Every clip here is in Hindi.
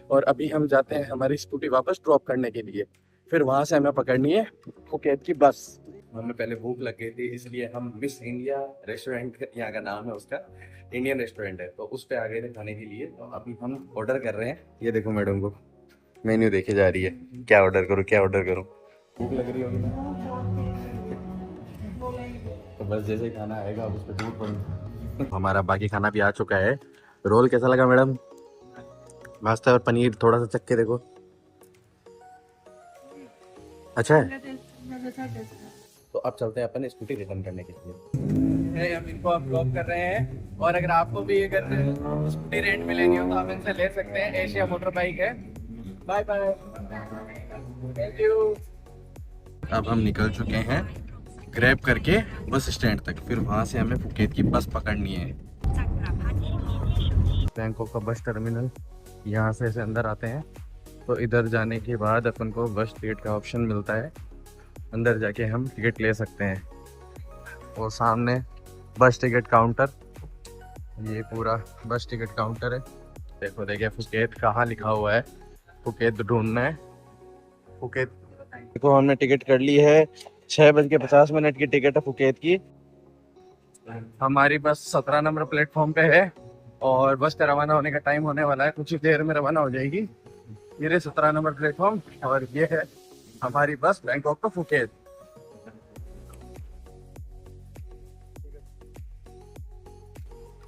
और अभी हम जाते हैं हमारी स्कूटी वापस ड्रॉप करने के लिए। फिर वहां से हमें पकड़नी है फुकेत की बस। हमें पहले भूख लग गई थी, इसलिए हम मिस इंडिया रेस्टोरेंट, यहाँ का नाम है उसका, इंडियन रेस्टोरेंट है, तो उस पे आ गए थे खाने के लिए। तो अभी हम ऑर्डर कर रहे हैं। ये देखो मैडम को मेन्यू देखे जा रही है, क्या ऑर्डर करूँ क्या ऑर्डर करूँ। भूख लग रही होगी ना, तो बस जैसे ही खाना आएगा अब उस पर टूट पड़ूंगा। हमारा बाकी खाना भी आ चुका है। रोल कैसा लगा मैडम? पास्ता और पनीर थोड़ा सा चख के देखो। अच्छा है। तो अब चलते हैं अपन स्कूटी रिटर्न करने के लिए। हम इनको अब ड्रॉप कर रहे हैं, और अगर आपको भी अगर स्कूटी रेंट में लेनी हो तो आप इनसे ले सकते हैं। एशिया मोटर बाइक है। Bye bye, thank you. अब हम निकल चुके हैं ग्रैब करके बस स्टैंड तक, फिर वहां से हमें फुकेत की बस पकड़नी है। बैंकॉक का बस टर्मिनल, यहाँ से ऐसे अंदर आते हैं तो इधर जाने के बाद अपन को बस टिकट का ऑप्शन मिलता है। अंदर जाके हम टिकट ले सकते हैं। और सामने बस टिकट काउंटर, ये पूरा बस टिकट काउंटर है। देखो देखिए फुकेत कहाँ लिखा हुआ है, फुकेत ढूंढना है। फुकेत देखो हमने टिकट कर ली है, 6:50 की टिकट है फुकेत की। हमारी बस 17 नंबर प्लेटफॉर्म पे है, और बस का रवाना होने का टाइम होने वाला है, कुछ ही देर में रवाना हो जाएगी। ये रहे 17 नंबर प्लेटफॉर्म, और ये है हमारी बस बैंकॉक टू फुकेत।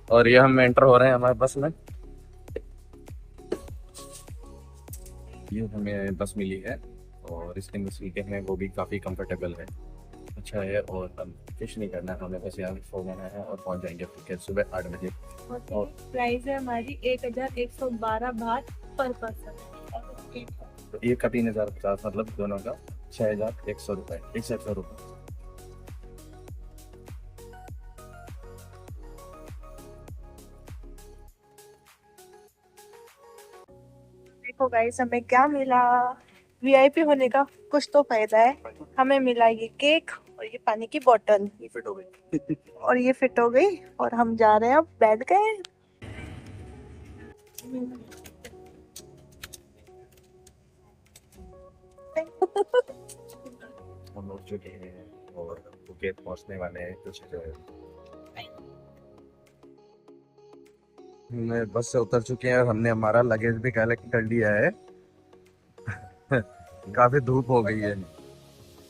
और ये हम एंटर हो रहे हैं हमारे बस में। ये हमें बस मिली है, और इसके अंदर सीटें हैं वो भी काफ़ी कंफर्टेबल है, अच्छा है। और हम कुछ नहीं करना है, हमें बस यहाँ सोना है और पहुँच जाएंगे फुकेत सुबह 8 बजे। और प्राइस है हमारी 1112 बात पर पर्सन। तो एक का 3050, मतलब दोनों का 6100 रुपये, 100 रुपये। देखो गाइस हमें क्या मिला। वीआईपी होने का कुछ तो फायदा है। हमें मिला ये केक और ये पानी की बोतल, ये फिट हो गई। और ये फिट हो गई। और हम जा रहे हैं, अब बैठ गए। हम लोग चुके हैं और फुकेत पहुंचने वाले हैं कुछ हमने बस से उतर चुके हैं, और हमने हमारा लगेज भी कलेक्ट कर लिया है। काफी धूप हो गई है,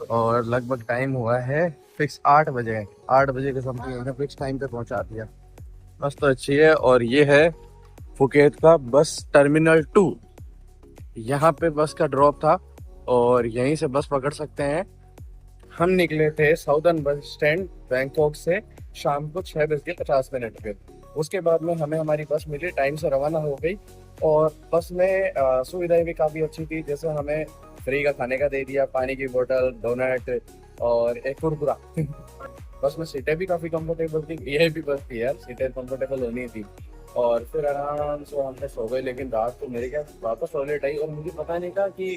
और लगभग टाइम हुआ है फिक्स 8 बजे। 8 बजे के समथिंग हमने फिक्स टाइम पे पहुंचा दिया। बस तो अच्छी है। और ये है फुकेत का बस टर्मिनल 2। यहाँ पे बस का ड्रॉप था, और यहीं से बस पकड़ सकते हैं। हम निकले थे साउदर्न बस स्टैंड बैंकॉक से शाम को 6:50 पे। उसके बाद में हमें हमारी बस मिली, टाइम से रवाना हो गई। और बस में सुविधाएं भी काफ़ी अच्छी थी, जैसे हमें फ्री का खाने का दे दिया, पानी की बोतल, डोनट और एक कुरकुरा। बस में सीटें भी काफ़ी कंफर्टेबल थी, वीआईपी बस थी यार, सीटें कंफर्टेबल होनी थी। और फिर आराम से हमने सो गए, लेकिन रात को मेरे क्या वापस टॉयलेट आई और मुझे पता नहीं था कि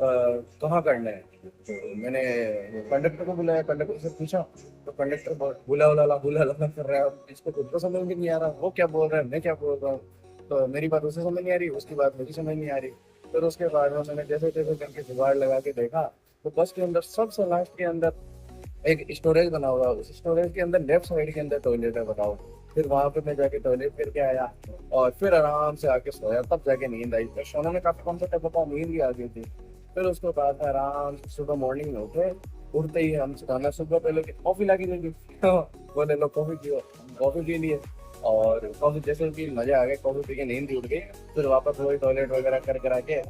कहाँ करना है। तो मैंने कंडक्टर को बुलाया, कंडक्टर से पूछा, तो कंडक्टर बुला बुला कर रहा है। इसको खुद को समझ में नहीं आ रहा, वो क्या बोल रहा है, मैं क्या बोल रहा हूँ। तो मेरी बात उसे समझ नहीं आ रही, उसकी बात मुझे समझ नहीं आ रही। फिर उसके बाद में मैंने जैसे तैसे करके जुगाड़ लगा के देखा, तो बस के अंदर सबसे लास्ट के अंदर एक स्टोरेज बना हुआ है, उस स्टोरेज के अंदर लेफ्ट साइड के अंदर टॉयलेट है, बताओ। फिर वहां पे मैं जाके टॉयलेट करके आया, और फिर आराम से आके सोया, तब जाके नींद आई। फिर सोने में काफी कंफर्टेबल था, नींद भी आ गई थी। फिर उसके बाद आराम से सुबह मॉर्निंग में उठे। उठते ही हम खाना सुबह पहले कॉफी ला के दे दी। बोले लो कॉफी पियो, कॉफी पी लिए। और कॉफी जैसे भी मजा आ गया, कॉफी पी के नींद भी उठ गई। फिर वापस वही टॉयलेट वगैरह कर करा के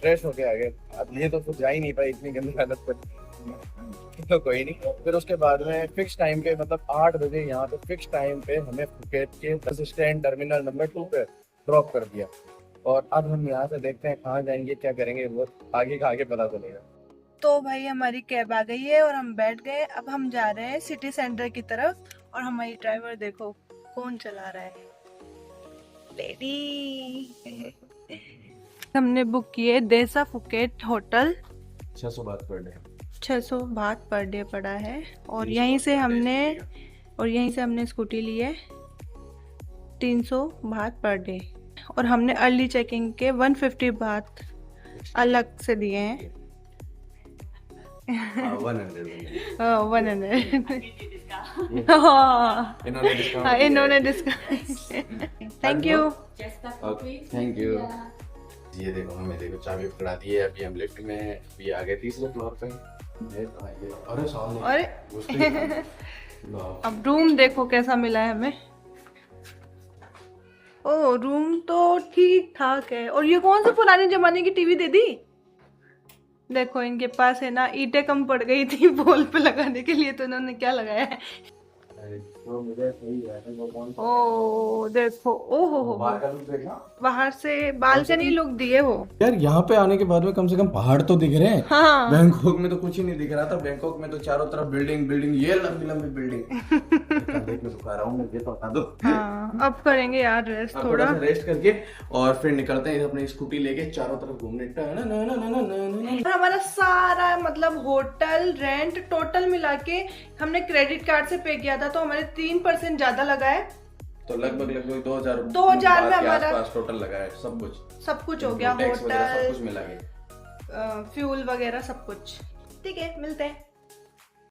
फ्रेश होके आ गए। अब ये तो कुछ जा ही नहीं पाई, इतनी गंदी हालत पर। तो कोई नहीं, फिर उसके बाद में फिक्स टाइम पे, मतलब 8 बजे यहाँ पे फिक्स टाइम पे हमें फुकेत के बस स्टैंड टर्मिनल नंबर 2 पे ड्रॉप कर दिया। और अब हम यहाँ से देखते हैं कहाँ जाएंगे, क्या करेंगे, वो आगे का आगे पता चलेगा। तो भाई हमारी कैब आ गई है और हम बैठ गए। अब हम जा रहे हैं सिटी सेंटर की तरफ। और हमारी ड्राइवर देखो कौन चला रहा है, लेडी। हमने बुक किए देसा फुकेट होटल, 600 बात पर डे। 600 बात पर डे पड़ा है। और 300 यहीं बात से पर डे हमने इसलिए। और यहीं से हमने स्कूटी ली है, 300 बात पर डे। और हमने अर्ली चेकिंग के 150 बात अलग से दिए हैं। 100 इन्होंने discount. Thank you. Thank you. ये देखो हमें देखो चाबी पकड़ा दी है, अभी हम लिफ्ट में हैं, अभी आ गए तीसरे फ्लोर पे। अरे सामने अरे अब रूम देखो कैसा मिला है हमें। ओ रूम तो ठीक ठाक है। और ये कौन सा पुराने जमाने की टीवी दे दी। देखो इनके पास है ना ईंटें कम पड़ गई थी वॉल पे लगाने के लिए, तो इन्होंने क्या लगाया है। ओ देखो, ओहो हो, बाहर से बालकनी लुक दिए वो। यार यहाँ पे आने के बाद में कम से कम पहाड़ तो दिख रहे हैं। हाँ। बैंकॉक में तो कुछ ही नहीं दिख रहा था। बैंकॉक में तो चारों तरफ बिल्डिंग बिल्डिंग, ये लंबी लंबी बिल्डिंग। दिखा रहा हूँ मुझे तो बता दो। हाँ, अब करेंगे यार रेस्ट थोड़ा रेस्ट करके और फिर निकलते हैं अपनी स्कूटी लेके चारों तरफ घूमने। और हमारा सारा मतलब होटल रेंट टोटल मिला के हमने क्रेडिट कार्ड से पे किया था, तो हमारे 3% ज्यादा लगा है। तो लगभग 2000 में हमारा टोटल लगा है। सब कुछ हो गया, होटल सब कुछ मिला के, फ्यूल वगैरह सब कुछ। ठीक है, मिलते हैं।